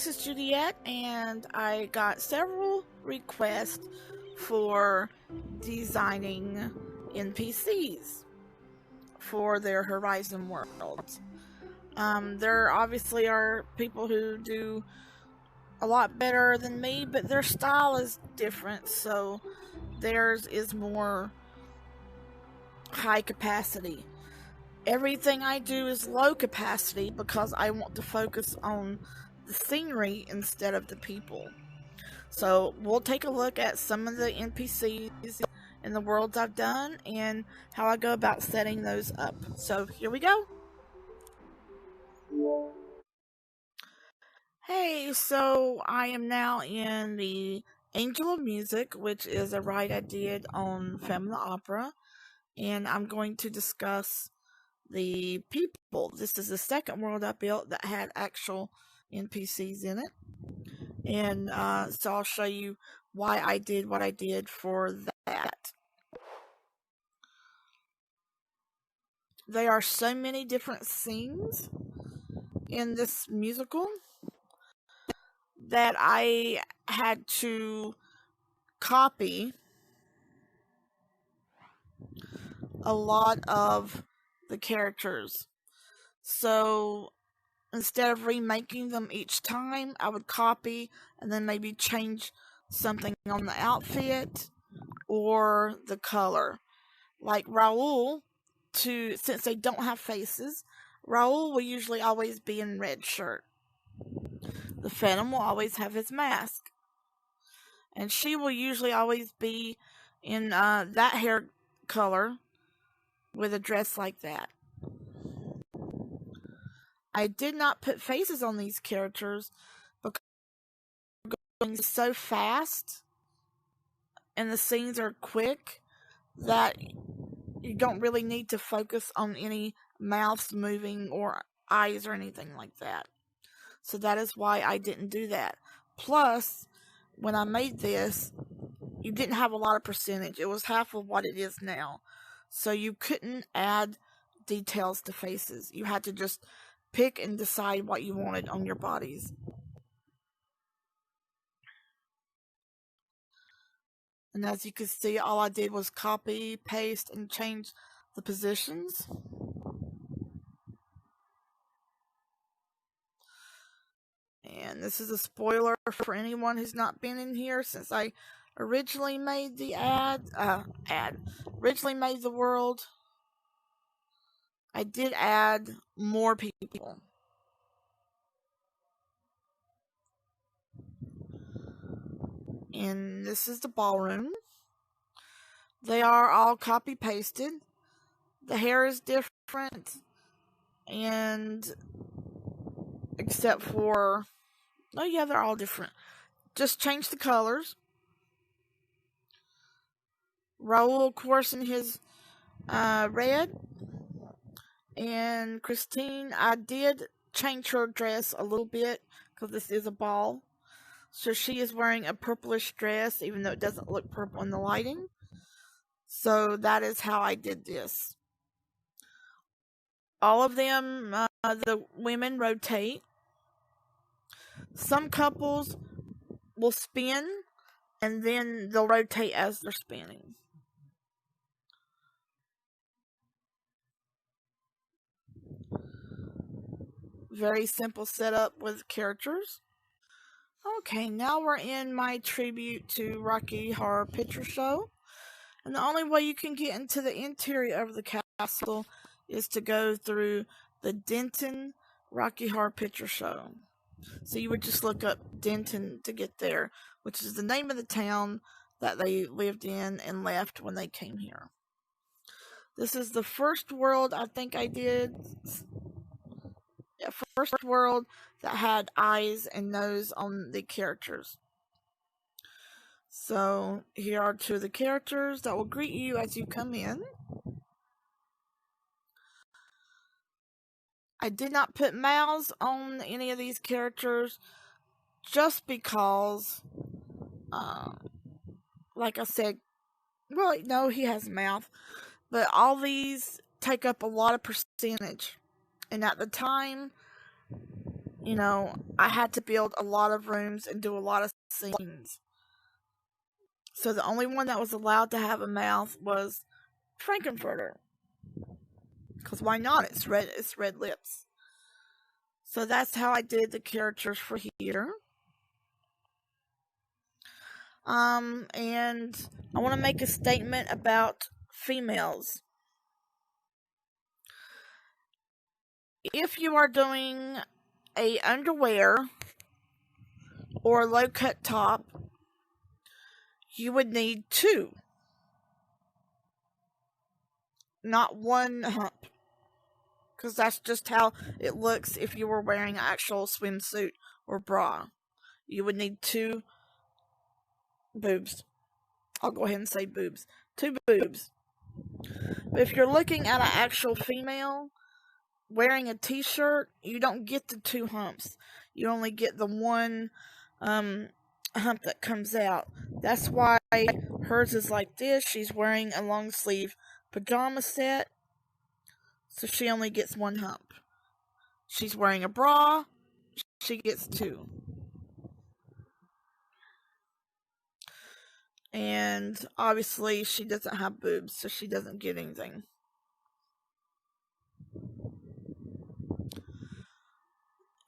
this is Juliet, and I got several requests for designing NPCs for their Horizon worlds. There obviously are people who do a lot better than me, but their style is different, so theirs is more high capacity. Everything I do is low capacity because I want to focus on the scenery instead of the people. So we'll take a look at some of the NPCs in the worlds I've done and how I go about setting those up. So here we go. Hey, so I am now in the Angel of Music, which is a ride I did on Phantom of the Opera, and I'm going to discuss the people. This is the second world I built that had actual NPCs in it. And so I'll show you why I did what I did for that. There are so many different scenes in this musical that I had to copy a lot of the characters. So instead of remaking them each time, I would copy and then maybe change something on the outfit or the color. Like Raoul, since they don't have faces, Raoul will usually always be in red shirt. The Phantom will always have his mask. And she will usually always be in that hair color with a dress like that. I did not put faces on these characters because they're going so fast and the scenes are quick that you don't really need to focus on any mouths moving or eyes or anything like that. So that is why I didn't do that. Plus, when I made this, you didn't have a lot of percentage. It was half of what it is now. So you couldn't add details to faces. You had to just pick and decide what you wanted on your bodies. And as you can see, all I did was copy, paste, and change the positions. And this is a spoiler for anyone who's not been in here, since I originally made the originally made the world. I did add more people. And this is the ballroom. They are all copy pasted. The hair is different, and except for, oh yeah, they're all different. Just change the colors. Raoul, of course, in his red. And Christine, I did change her dress a little bit because this is a ball. So she is wearing a purplish dress, even though it doesn't look purple in the lighting. So that is how I did this. All of them, the women rotate. Some couples will spin, and then they'll rotate as they're spinning. Very simple setup with characters. Okay, now we're in my tribute to Rocky Horror Picture Show. And the only way you can get into the interior of the castle is to go through the Denton Rocky Horror Picture Show. So you would just look up Denton to get there, which is the name of the town that they lived in and left when they came here. This is the first world I think I did. Yeah, first world that had eyes and nose on the characters. So here are two of the characters that will greet you as you come in. I did not put mouths on any of these characters just because, like I said, well, no, he has a mouth, but all these take up a lot of percentage. And at the time, you know, I had to build a lot of rooms and do a lot of scenes. So the only one that was allowed to have a mouth was Frankenfurter. Because why not? It's red lips. So that's how I did the characters for here. And I want to make a statement about females. If you are doing a underwear or a low cut top, you would need 2. Not 1 hump. Because that's just how it looks if you were wearing an actual swimsuit or bra. You would need 2 boobs. I'll go ahead and say boobs. 2 boobs. But if you're looking at an actual female wearing a t-shirt, you don't get the 2 humps. You only get the 1 hump that comes out. That's why hers is like this. She's wearing a long sleeve pajama set, so she only gets 1 hump. She's wearing a bra, she gets 2. And obviously she doesn't have boobs, so she doesn't get anything.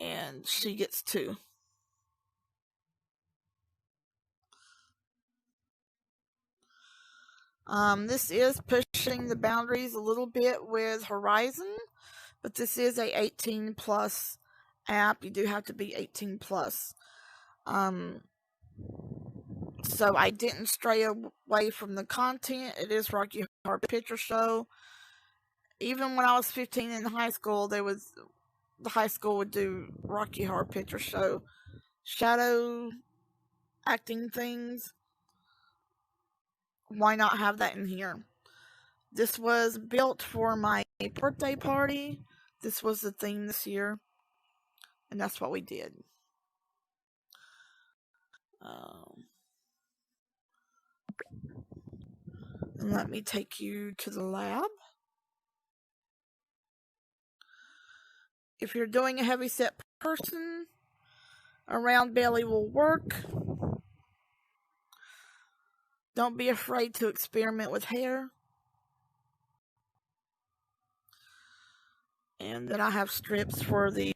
And she gets 2. This is pushing the boundaries a little bit with Horizon, but this is a 18 plus app. You do have to be 18 plus. So I didn't stray away from the content. It is Rocky Horror Picture Show. Even when I was 15 in high school, the high school would do Rocky Horror Picture Show shadow acting things. Why not have that in here? This was built for my birthday party. This was the theme this year. And that's what we did. And let me take you to the lab. If you're doing a heavy set person, a round belly will work. Don't be afraid to experiment with hair. And then I have strips for the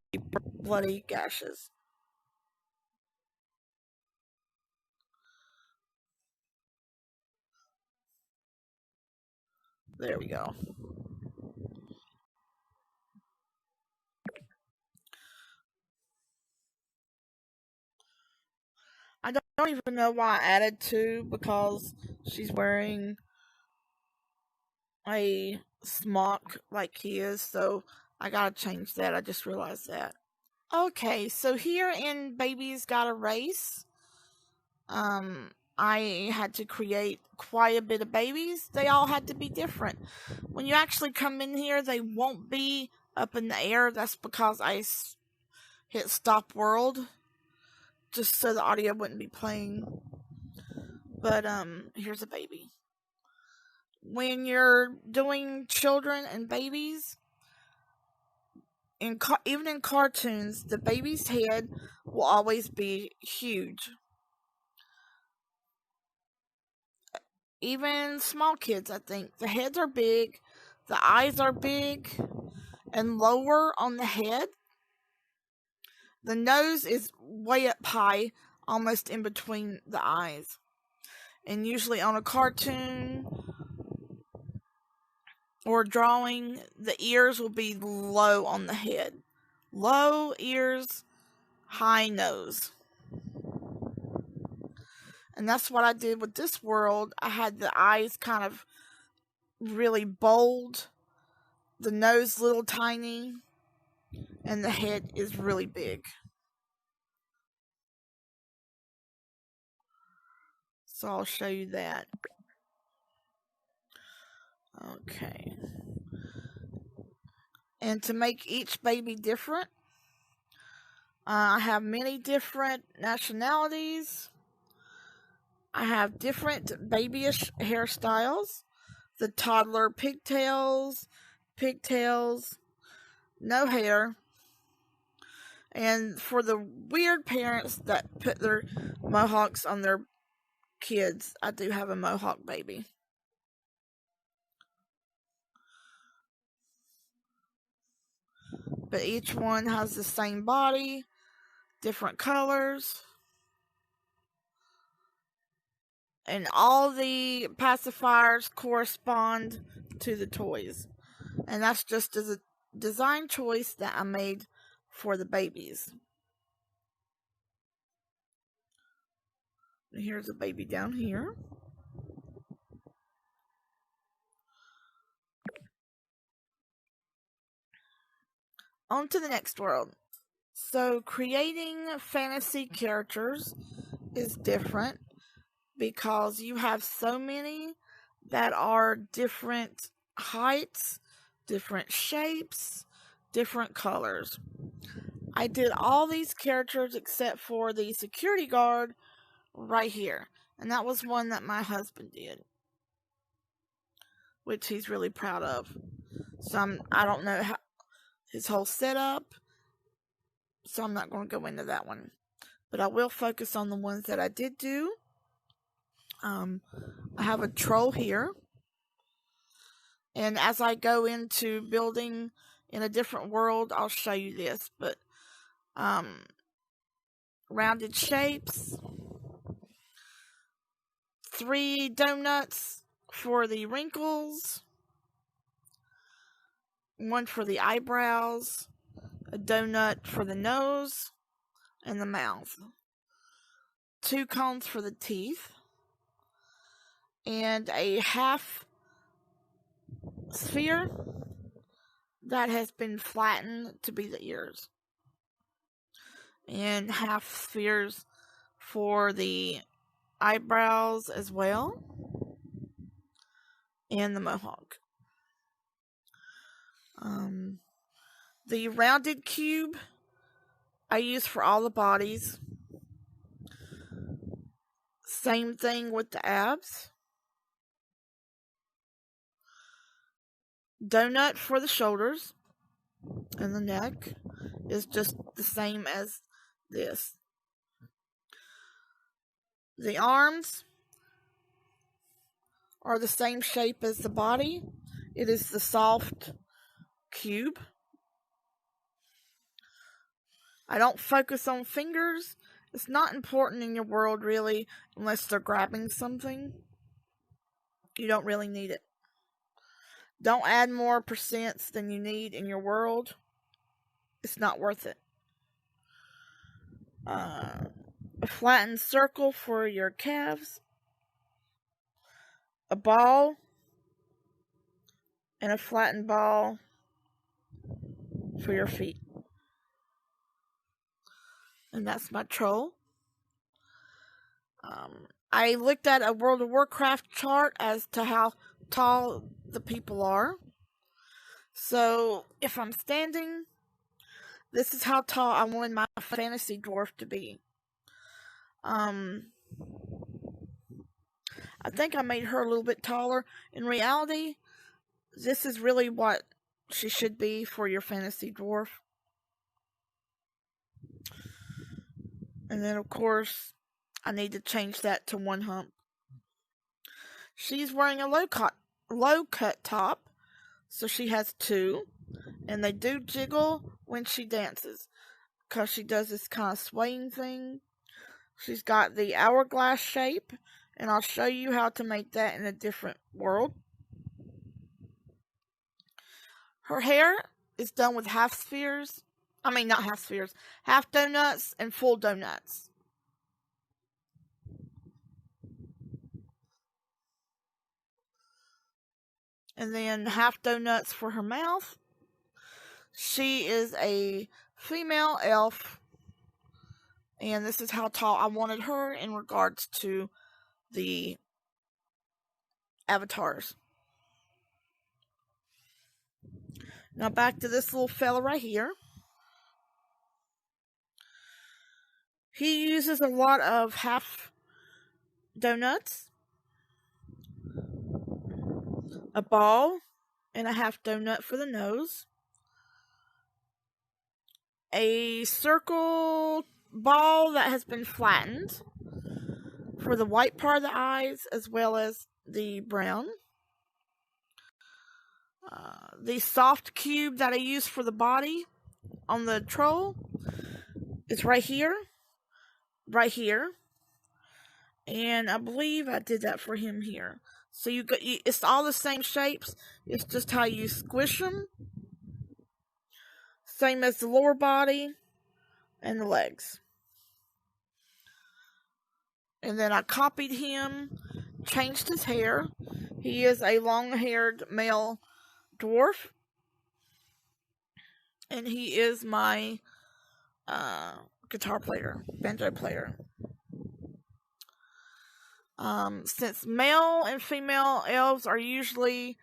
bloody gashes. There we go. I don't even know why I added 2, because she's wearing a smock like he is, so I gotta change that. I just realized that. Okay, so here in Baby's Got a Race, I had to create quite a bit of babies. They all had to be different. When you actually come in here, they won't be up in the air. That's because I hit stop world, just so the audio wouldn't be playing. But here's a baby. When you're doing children and babies, even in cartoons, the baby's head will always be huge. Even small kids, I think, the heads are big, the eyes are big, and lower on the head. The nose is way up high, almost in between the eyes. And usually on a cartoon or drawing, the ears will be low on the head. Low ears, high nose. And that's what I did with this world. I had the eyes kind of really bold, the nose little tiny, and the head is really big. So I'll show you that. Okay. And to make each baby different, I have many different nationalities. I have different babyish hairstyles. The toddler pigtails, no hair, And for the weird parents that put their mohawks on their kids, I do have a mohawk baby. But each one has the same body, different colors. And all the pacifiers correspond to the toys. And that's just as a design choice that I made for the babies. Here's a baby down here. On to the next world. So creating fantasy characters is different because you have so many that are different heights, different shapes, different colors. I did all these characters except for the security guard right here. And that was one that my husband did, which he's really proud of. So I don't know how his whole setup, so I'm not going to go into that one. But I will focus on the ones that I did do. I have a troll here. And as I go into building in a different world, I'll show you this. But rounded shapes. 3 donuts for the wrinkles. 1 for the eyebrows. A donut for the nose and the mouth. 2 cones for the teeth. And a half sphere that has been flattened to be the ears. And half spheres for the eyebrows as well. And the mohawk. The rounded cube I use for all the bodies. Same thing with the abs. Donut for the shoulders and the neck is just the same as this. The arms are the same shape as the body. It is the soft cube. I don't focus on fingers. It's not important in your world, really, unless they're grabbing something. You don't really need it. Don't add more percents than you need in your world. It's not worth it. A flattened circle for your calves. A ball. And a flattened ball for your feet. And that's my troll. I looked at a World of Warcraft chart as to how tall the people are. So, if I'm standing, this is how tall I wanted my fantasy dwarf to be. I think I made her a little bit taller. In reality, this is really what she should be for your fantasy dwarf. And then, of course, I need to change that to 1 hump. She's wearing a low cut top, so she has 2. And they do jiggle when she dances, because she does this kind of swaying thing. She's got the hourglass shape, and I'll show you how to make that in a different world. Her hair is done with half spheres. I mean, not half spheres. Half donuts and full donuts. And then half donuts for her mouth. She is a female elf. And this is how tall I wanted her in regards to the avatars. Now back to this little fella right here. He uses a lot of half donuts, a ball, and a half donut for the nose. a circle ball that has been flattened for the white part of the eyes as well as the brown. The soft cube that I use for the body on the troll is right here, and I believe I did that for him here. So it's all the same shapes, it's just how you squish them. Same as the lower body and the legs. And then I copied him, changed his hair. He is a long-haired male dwarf. And he is my guitar player, banjo player. Since male and female elves are usually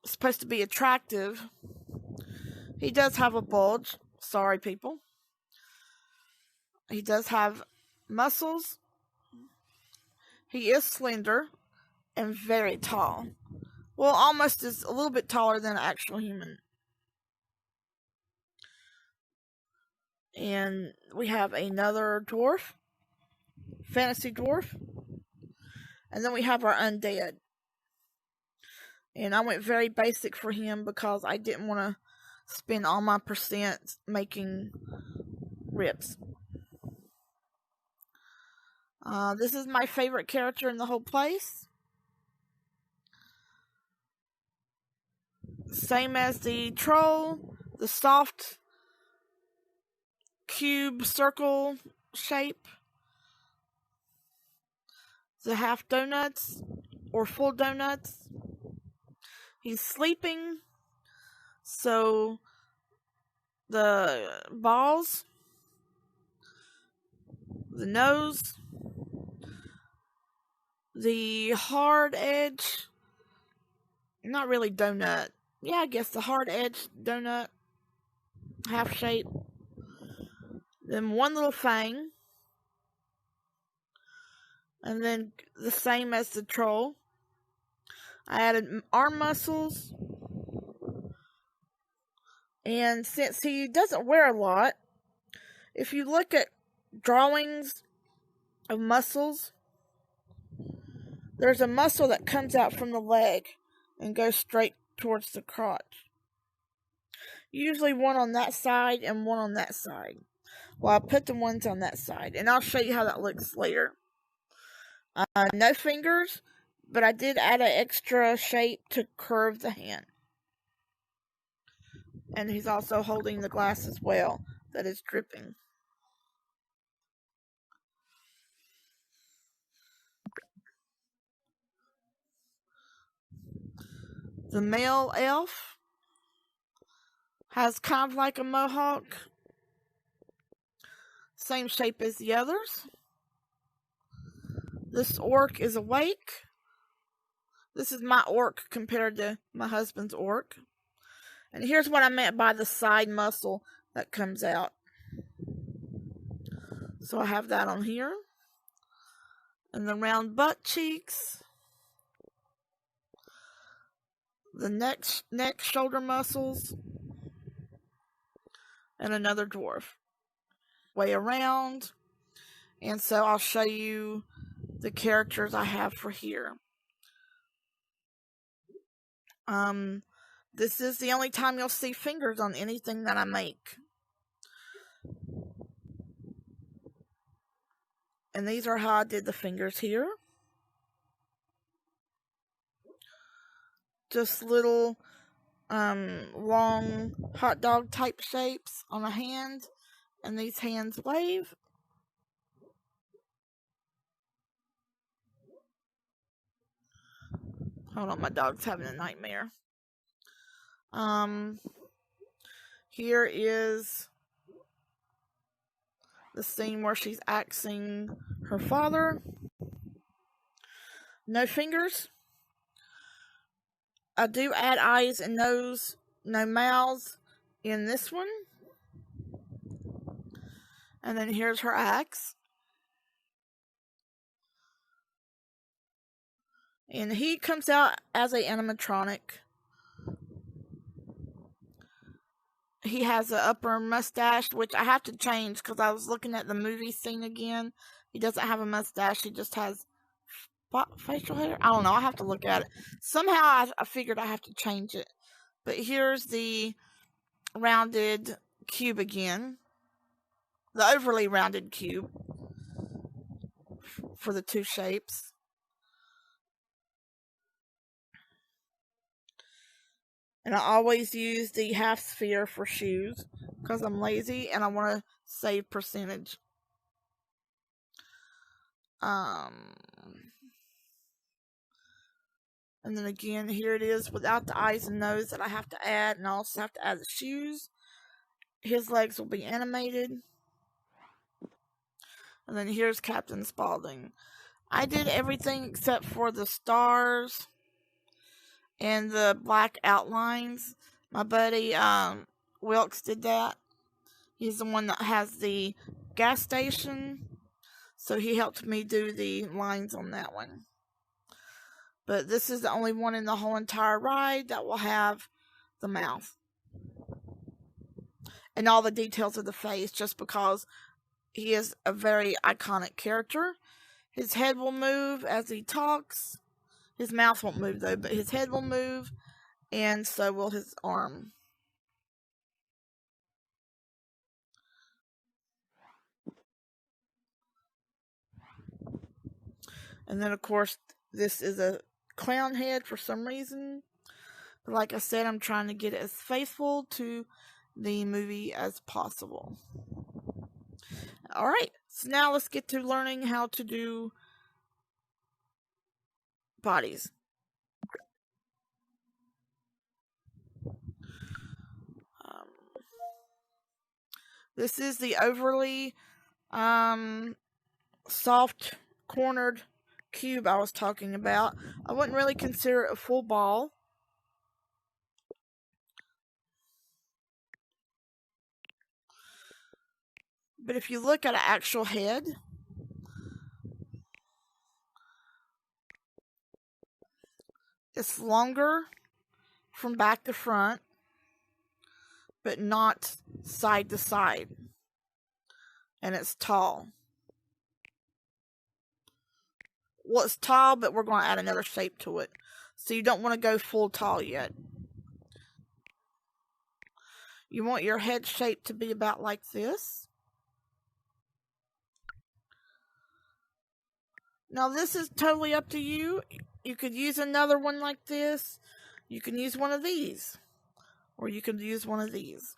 supposed to be attractive, he does have a bulge. Sorry, people. He does have muscles. He is slender and very tall. Well, almost is a little bit taller than an actual human. And we have another dwarf, fantasy dwarf. And then we have our undead. And I went very basic for him because I didn't want to spend all my percent making rips. This is my favorite character in the whole place. Same as the troll, the soft cube circle shape, the half donuts or full donuts. He's sleeping, so the balls, the nose, the hard edge, not really donut. Yeah, I guess the hard edge donut, half shape. Then one little fang. And then the same as the troll. I added arm muscles. And since he doesn't wear a lot, if you look at drawings of muscles, there's a muscle that comes out from the leg and goes straight towards the crotch. Usually one on that side and one on that side. Well, I put the ones on that side, and I'll show you how that looks later. No fingers, but I did add an extra shape to curve the hand. And he's also holding the glass as well that is dripping. The male elf has kind of like a mohawk. Same shape as the others. This orc is awake. This is my orc compared to my husband's orc. And here's what I meant by the side muscle that comes out. So I have that on here. And the round butt cheeks. The neck shoulder muscles. And another dwarf. Way around. And so I'll show you the characters I have for here. This is the only time you'll see fingers on anything that I make. And these are how I did the fingers here. Just little long hot dog type shapes on a hand. And these hands wave. Hold on, my dog's having a nightmare. Here is the scene where she's axing her father. No fingers. I do add eyes and nose, no mouths in this one. And then here's her axe. And he comes out as an animatronic. he has an upper mustache, which I have to change because I was looking at the movie scene again. He doesn't have a mustache. He just has facial hair. I don't know. I have to look at it. Somehow I figured I have to change it. But here's the rounded cube again. The overly rounded cube for the two shapes. And I always use the half sphere for shoes because I'm lazy and I want to save percentage. And then again, here it is without the eyes and nose that I have to add, and I also have to add the shoes. His legs will be animated. And then here's Captain Spaulding. I did everything except for the stars and the black outlines. My buddy Wilkes did that. He's the one that has the gas station, so he helped me do the lines on that one. But this is the only one in the whole entire ride that will have the mouth and all the details of the face, just because he is a very iconic character. His head will move as he talks. His mouth won't move though, but his head will move, and so will his arm. And then, of course, this is a clown head for some reason. But like I said, I'm trying to get it as faithful to the movie as possible. Alright, so now let's get to learning how to do bodies. This is the overly soft cornered cube I was talking about. I wouldn't really consider it a full ball. But if you look at an actual head, it's longer from back to front, but not side to side. And it's tall. Well, it's tall, but we're going to add another shape to it. So you don't want to go full tall yet. You want your head shape to be about like this. Now this is totally up to you. You could use another one like this. You can use one of these. Or you could use one of these.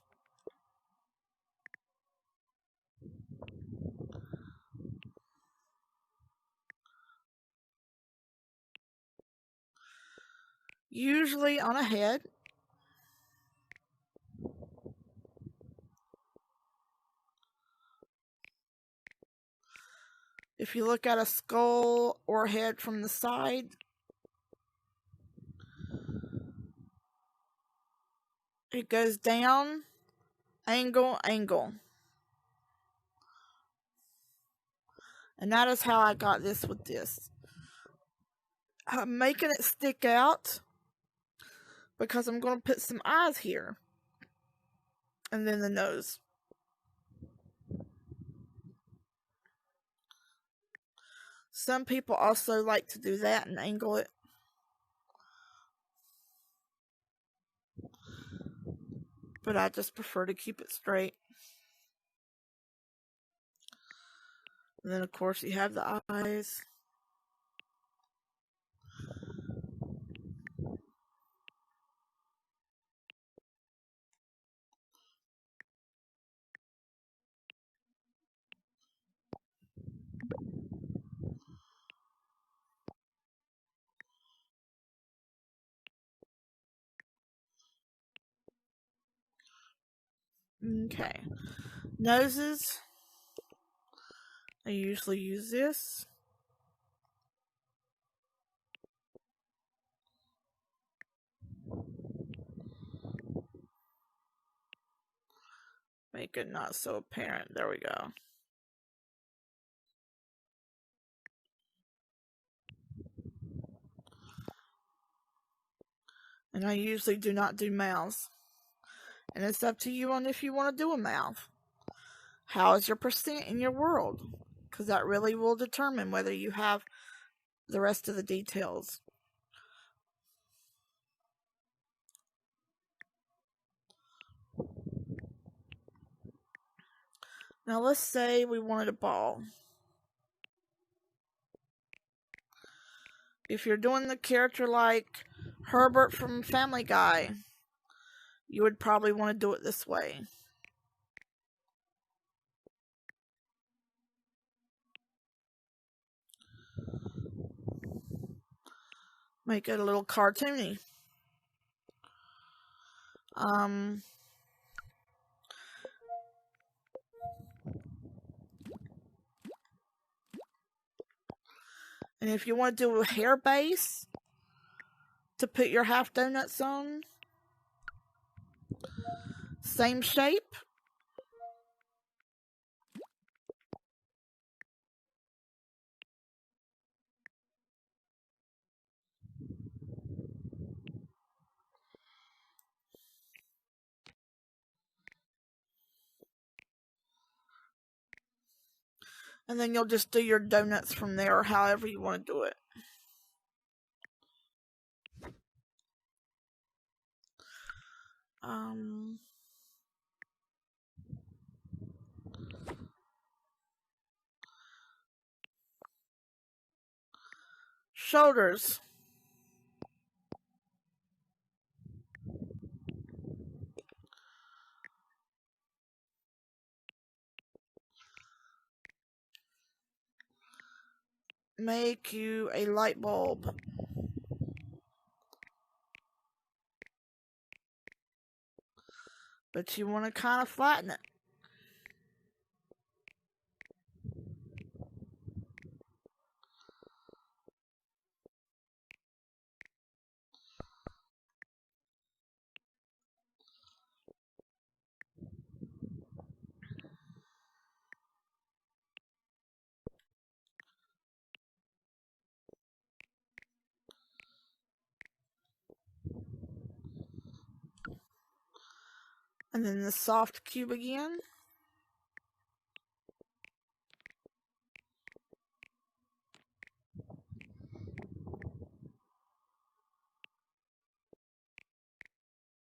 Usually on a head. If you look at a skull or head from the side, it goes down, angle, angle. And that is how I got this with this. I'm making it stick out because I'm going to put some eyes here. And then the nose. Some people also like to do that and angle it. But I just prefer to keep it straight. And then, of course, you have the eyes. Okay. Noses. I usually use this. Make it not so apparent. There we go. And I usually do not do mouths. And it's up to you on if you want to do a mouth. How is your percent in your world? Because that really will determine whether you have the rest of the details. Now let's say we wanted a ball. If you're doing the character like Herbert from Family Guy, you would probably want to do it this way. Make it a little cartoony. And if you want to do a hair base to put your half donuts on, same shape. And then you'll just do your donuts from there, or however you want to do it. Shoulders. Make you a light bulb. But you want to kind of flatten it. And then the soft cube again.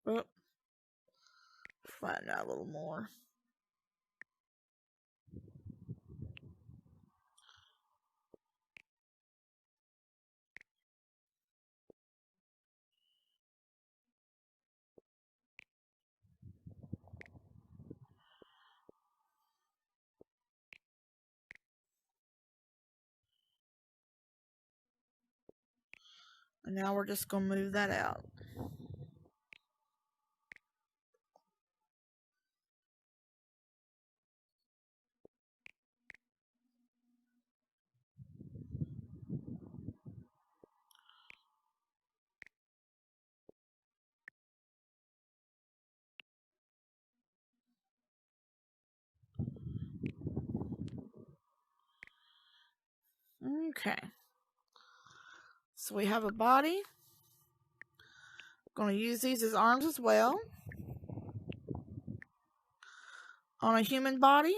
Oh, flatten that a little more. And now we're just going to move that out. Okay. So we have a body. Going to use these as arms as well. On a human body,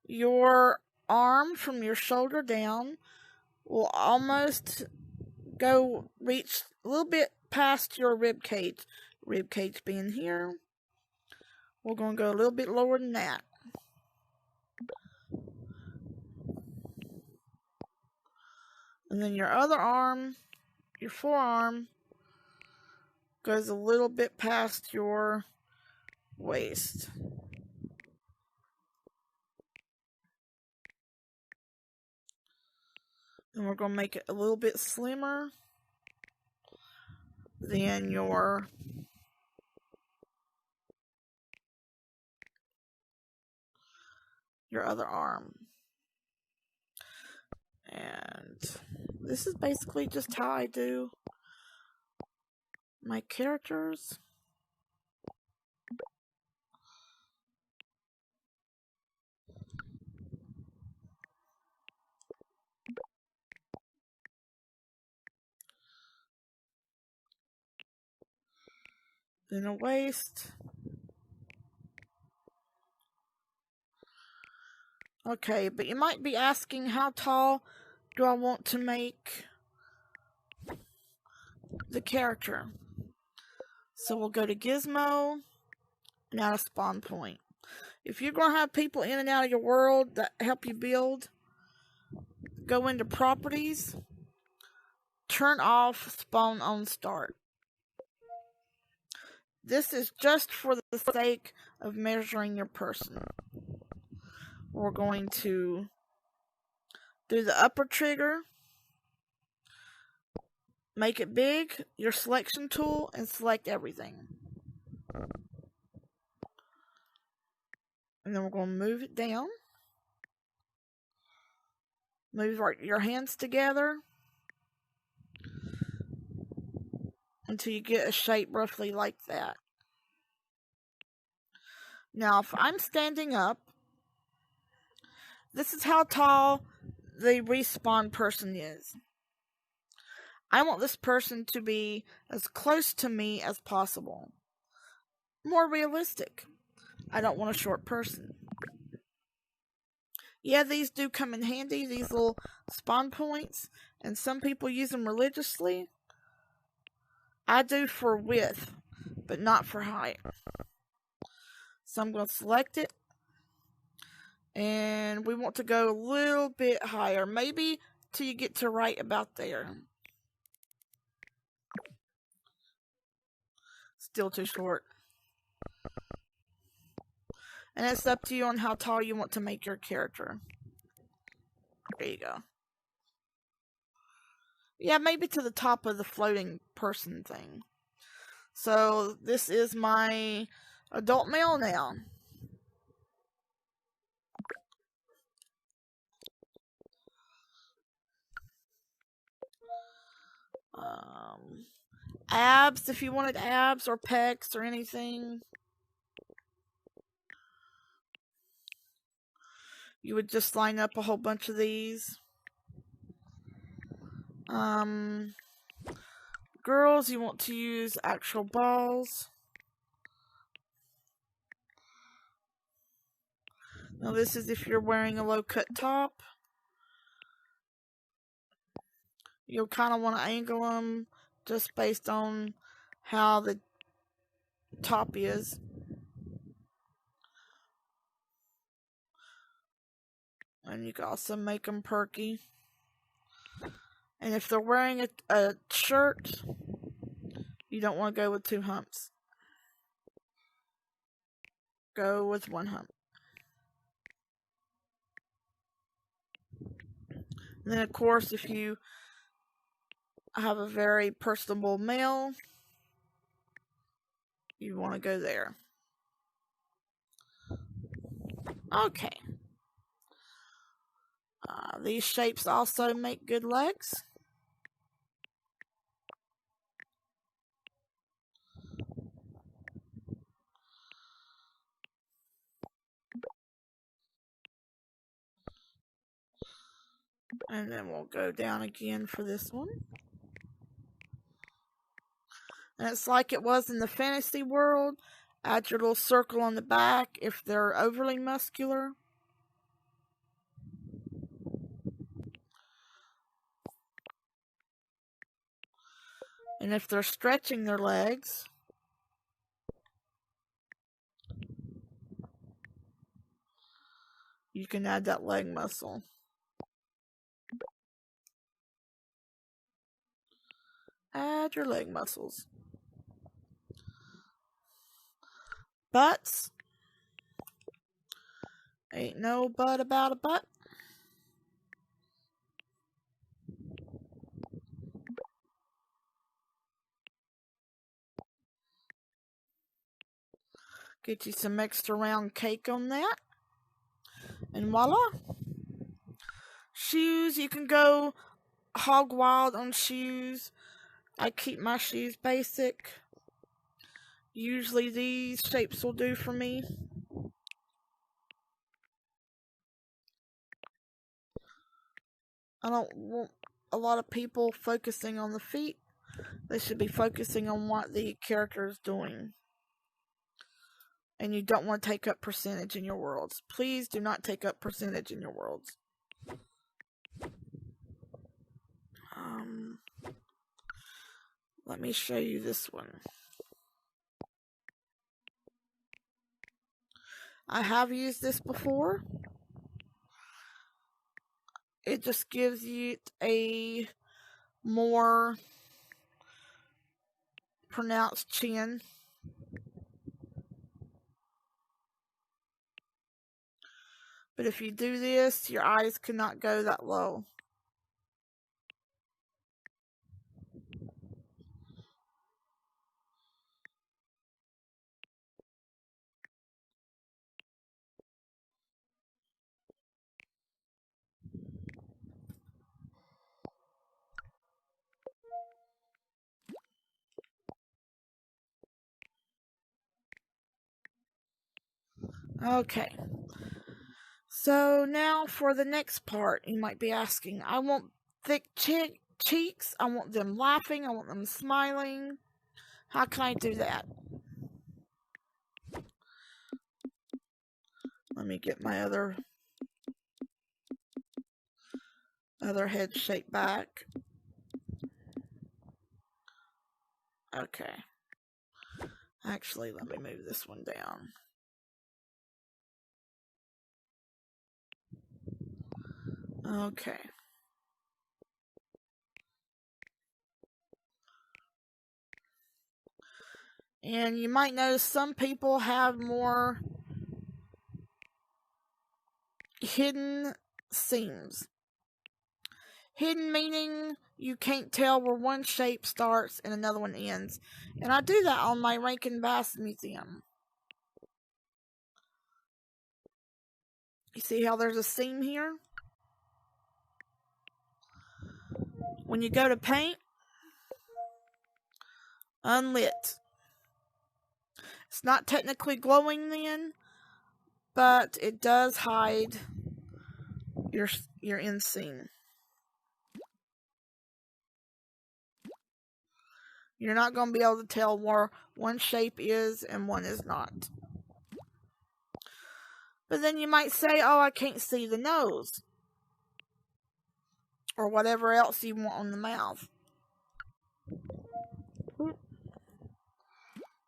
your arm from your shoulder down will almost reach a little bit past your rib cage. Rib cage being here. We're going to go a little bit lower than that. And then your other arm, your forearm, goes a little bit past your waist. And we're going to make it a little bit slimmer than your other arm. And this is basically just how I do my characters. Then a waist. Okay, but you might be asking, how tall do I want to make the character? So we'll go to Gizmo and add a spawn point. If you're going to have people in and out of your world that help you build, go into properties, turn off spawn on start. This is just for the sake of measuring your person. We're going to do the upper trigger, make it big, your selection tool, and select everything. And then we're going to move it down. Move your hands together until you get a shape roughly like that. Now, if I'm standing up, this is how tall the respawn person is. I want this person to be as close to me as possible. More realistic. I don't want a short person. Yeah, these do come in handy, these little spawn points, and some people use them religiously. I do for width, but not for height. So I'm going to select it, and we want to go a little bit higher, maybe till you get to right about there. Still too short. And it's up to you on how tall you want to make your character. There you go. Yeah, maybe to the top of the floating person thing. So this is my adult male now. Abs, if you wanted abs or pecs or anything, you would just line up a whole bunch of these. Girls, you want to use actual balls. Now this is if you're wearing a low cut top. You'll kind of want to angle them just based on how the top is. And you can also make them perky. And if they're wearing a shirt, you don't want to go with 2 humps. Go with 1 hump. And then, of course, if you have a very personable male, you want to go there. Okay. These shapes also make good legs. And then we'll go down again for this one. And it's like it was in the fantasy world. Add your little circle on the back if they're overly muscular. And if they're stretching their legs, you can add that leg muscle. Add your leg muscles. Butts. Ain't no but about a butt. Get you some extra round cake on that. And voila. Shoes, you can go hog wild on shoes. I keep my shoes basic. Usually these shapes will do for me. I don't want a lot of people focusing on the feet. They should be focusing on what the character is doing. And you don't want to take up percentage in your worlds. Please do not take up percentage in your worlds. Let me show you this one. I have used this before. It just gives you a more pronounced chin. But if you do this, your eyes cannot go that low. Okay. So now for the next part, you might be asking, I want thick cheeks, I want them laughing, I want them smiling. How can I do that? Let me get my other head shape back. Okay. Actually, let me move this one down. Okay. And you might notice some people have more hidden seams. Hidden meaning you can't tell where one shape starts and another one ends. And I do that on my Rankin Bass Museum. You see how there's a seam here? When you go to paint, unlit. It's not technically glowing then, but it does hide your inseam. You're not going to be able to tell where one shape is and one is not. But then you might say, oh, I can't see the nose. Or whatever else you want on the mouth.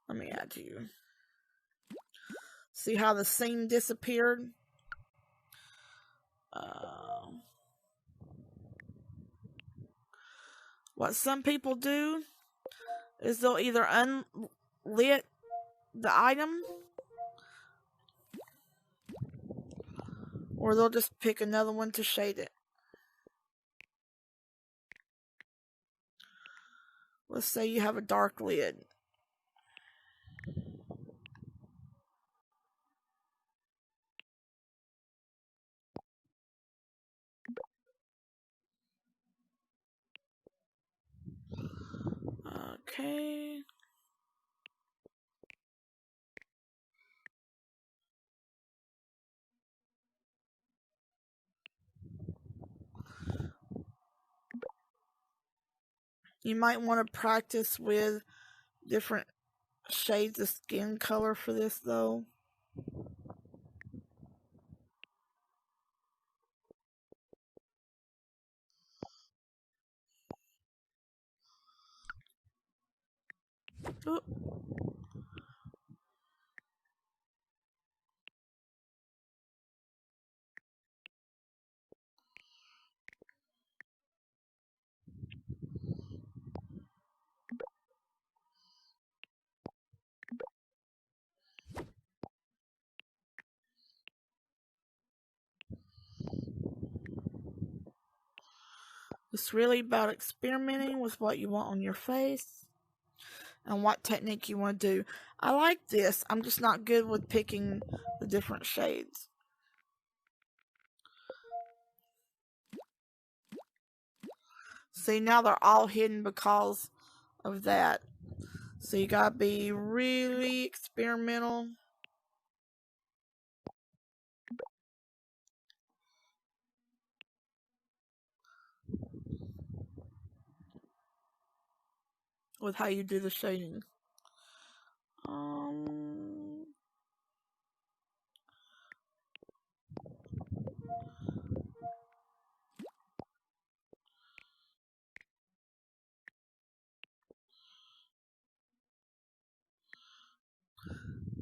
Let me add you. See how the seam disappeared? What some people do is they'll either unlit the item or they'll just pick another one to shade it. Let's say you have a dark lid. Okay. You might want to practice with different shades of skin color for this though. Oop. It's really about experimenting with what you want on your face and what technique you want to do. I like this. I'm just not good with picking the different shades. See, now they're all hidden because of that. So you gotta be really experimental. with how you do the shading.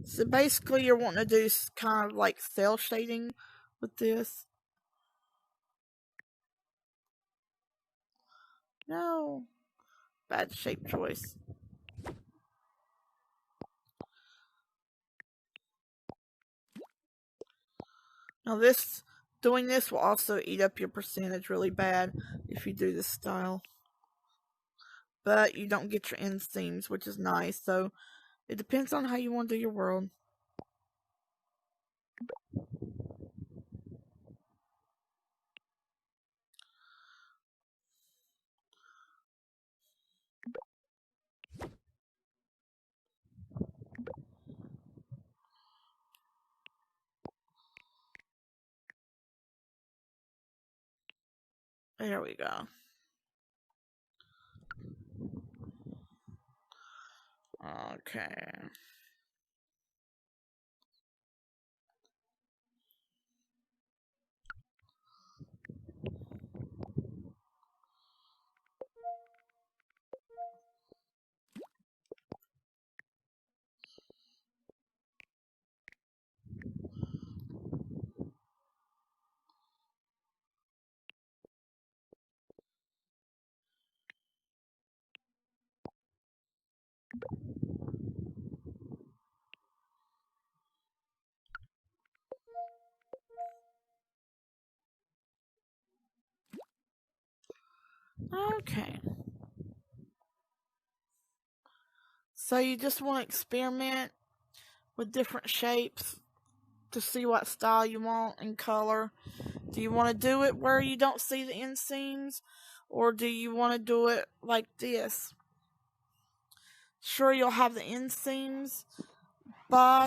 So basically you're wanting to do kind of like cell shading with this. No. Bad shape choice. Now doing this will also eat up your percentage really bad if you do this style. But you don't get your inseams, which is nice. So it depends on how you want to do your world. There we go. Okay. Okay. So you just want to experiment with different shapes to see what style you want and color. Do you want to do it where you don't see the inseams, or do you want to do it like this? Sure, you'll have the inseams, but